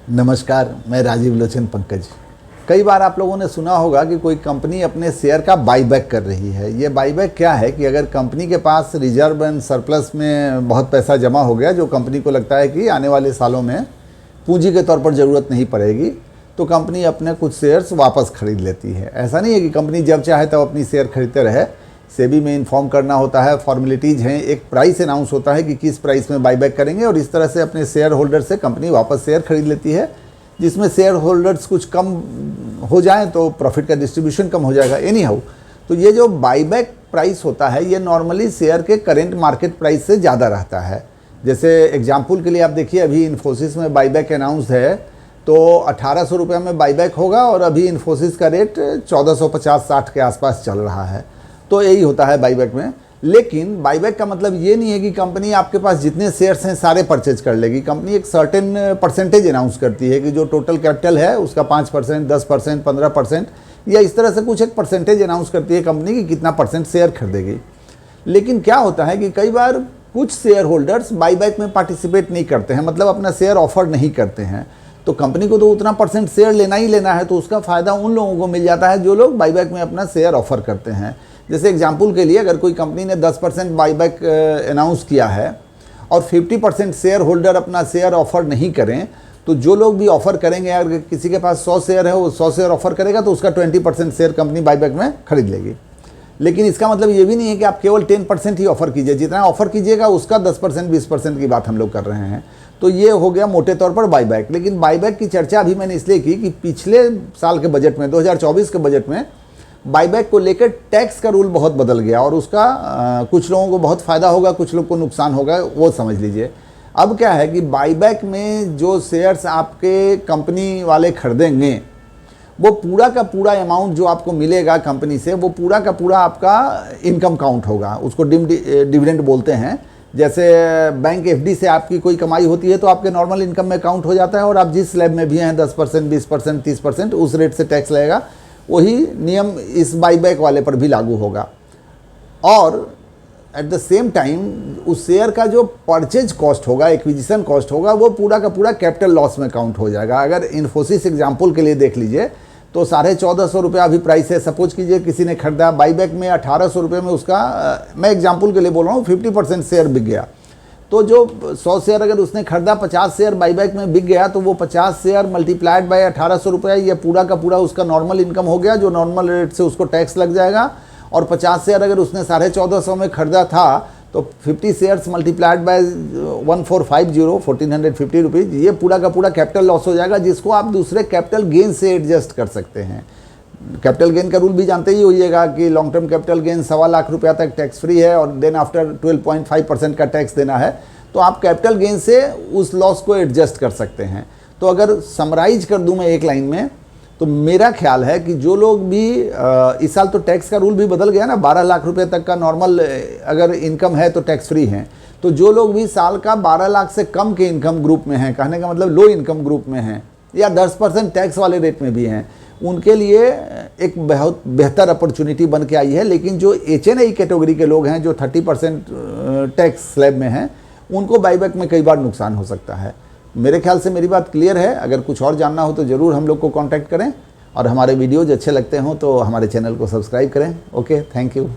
नमस्कार, मैं राजीव लोचन पंकज। कई बार आप लोगों ने सुना होगा कि कोई कंपनी अपने शेयर का बाईबैक कर रही है। ये बाईबैक क्या है कि अगर कंपनी के पास रिजर्व एंड सरप्लस में बहुत पैसा जमा हो गया, जो कंपनी को लगता है कि आने वाले सालों में पूंजी के तौर पर ज़रूरत नहीं पड़ेगी, तो कंपनी अपने कुछ शेयर्स वापस खरीद लेती है। ऐसा नहीं है कि कंपनी जब चाहे तब अपनी शेयर खरीदते रहे। सेबी में इन्फॉर्म करना होता है, फॉर्मेलिटीज़ हैं, एक प्राइस अनाउंस होता है कि किस प्राइस में बाईबैक करेंगे, और इस तरह से अपने शेयर होल्डर से कंपनी वापस शेयर खरीद लेती है। जिसमें शेयर होल्डर्स कुछ कम हो जाएं तो प्रॉफिट का डिस्ट्रीब्यूशन कम हो जाएगा। एनी हाउ, तो ये जो बाईबैक प्राइस होता है ये नॉर्मली शेयर के करेंट मार्केट प्राइस से ज़्यादा रहता है। जैसे एग्जांपल के लिए आप देखिए, अभी इन्फोसिस में बाईबैक अनाउंस है तो 1800 रुपये में बाईबैक होगा, और अभी इन्फोसिस का रेट 1450-60 के आसपास चल रहा है। तो यही होता है बाईबैक में। लेकिन बाईबैक का मतलब ये नहीं है कि कंपनी आपके पास जितने शेयर्स हैं सारे परचेज कर लेगी। कंपनी एक सर्टेन परसेंटेज अनाउंस करती है कि जो टोटल कैपिटल है उसका 5%, 10%, 15% या इस तरह से कुछ एक परसेंटेज अनाउंस करती है कंपनी की कितना परसेंट शेयर खरीदेगी। लेकिन क्या होता है कि कई बार कुछ शेयर होल्डर्स बाईबैक में पार्टिसिपेट नहीं करते हैं, मतलब अपना शेयर ऑफर नहीं करते हैं। तो कंपनी को तो उतना परसेंट शेयर लेना ही लेना है, तो उसका फ़ायदा उन लोगों को मिल जाता है जो लोग बाईबैक में अपना शेयर ऑफर करते हैं। जैसे एग्जांपल के लिए, अगर कोई कंपनी ने 10% बाईबैक अनाउंस किया है और 50% शेयर होल्डर अपना शेयर ऑफर नहीं करें, तो जो लोग भी ऑफर करेंगे, अगर किसी के पास 100 शेयर है, वो 100 शेयर ऑफर करेगा तो उसका 20% शेयर कंपनी बाईबैक में खरीद लेगी। लेकिन इसका मतलब ये भी नहीं है कि आप केवल 10% ही ऑफर कीजिए। जितना ऑफर कीजिएगा उसका 10%, 20% की बात हम लोग कर रहे हैं। तो ये हो गया मोटे तौर पर बाईबैक। लेकिन बाईबैक की चर्चा अभी मैंने इसलिए की कि पिछले साल के बजट में, 2024 के बजट में, बाईबैक को लेकर टैक्स का रूल बहुत बदल गया, और उसका कुछ लोगों को बहुत फ़ायदा होगा, कुछ लोग को नुकसान होगा, वो समझ लीजिए। अब क्या है कि बाईबैक में जो शेयर्स आपके कंपनी वाले खरीदेंगे, वो पूरा का पूरा अमाउंट जो आपको मिलेगा कंपनी से, वो पूरा का पूरा आपका इनकम काउंट होगा। उसको डिविडेंड बोलते हैं। जैसे बैंक एफडी से आपकी कोई कमाई होती है तो आपके नॉर्मल इनकम में काउंट हो जाता है, और आप जिस स्लैब में भी हैं 10%, 20%, 30%, उस रेट से टैक्स लगेगा। वही नियम इस बाईबैक वाले पर भी लागू होगा। और एट द सेम टाइम उस शेयर का जो परचेज कॉस्ट होगा, एक्विजिशन कॉस्ट होगा, वो पूरा का पूरा कैपिटल लॉस में काउंट हो जाएगा। अगर इन्फोसिस एग्जांपल के लिए देख लीजिए तो 1450 रुपये अभी प्राइस है। सपोज कीजिए किसी ने खरीदा बाईबैक में 1800 रुपये में, उसका मैं एग्जांपल के लिए बोल रहा हूँ, 50% शेयर बिक गया। तो जो 100 शेयर अगर उसने खरीदा, 50 शेयर बाईबैक में बिक गया, तो वो 50 शेयर मल्टीप्लाइड बाय 1800 रुपये, ये पूरा का पूरा उसका नॉर्मल इनकम हो गया, जो नॉर्मल रेट से उसको टैक्स लग जाएगा। और 50 शेयर अगर उसने 1450 में खरीदा था, तो 50 शेयर्स मल्टीप्लाइड बाय 1450, 1450 रुपीज़, ये पूरा का पूरा कैपिटल लॉस हो जाएगा, जिसको आप दूसरे कैपिटल गेन से एडजस्ट कर सकते हैं। कैपिटल गेन का रूल भी जानते ही होइएगा कि long term capital gain 1.25 lakh रुपया तक टैक्स फ्री है, और देन आफ्टर 12.5% का टैक्स देना है। तो आप कैपिटल गेन से उस लॉस को एडजस्ट कर सकते हैं। तो अगर समराइज कर दूं मैं एक लाइन में, तो मेरा ख्याल है कि जो लोग भी इस साल तो टैक्स का रूल भी बदल गया ना, 12 लाख रुपये तक का नॉर्मल अगर इनकम है तो टैक्स फ्री हैं। तो जो लोग भी साल का 12 लाख से कम के इनकम ग्रुप में हैं, कहने का मतलब लो इनकम ग्रुप में हैं, या 10% टैक्स वाले रेट में भी हैं, उनके लिए एक बहुत बेहतर अपॉर्चुनिटी बन के आई है। लेकिन जो HNI कैटेगरी के लोग हैं, जो 30% टैक्स स्लैब में हैं, उनको बाईबैक में कई बार नुकसान हो सकता है। मेरे ख्याल से मेरी बात क्लियर है। अगर कुछ और जानना हो तो ज़रूर हम लोग को कांटेक्ट करें, और हमारे वीडियोज़ अच्छे लगते हों तो हमारे चैनल को सब्सक्राइब करें। Okay, thank you.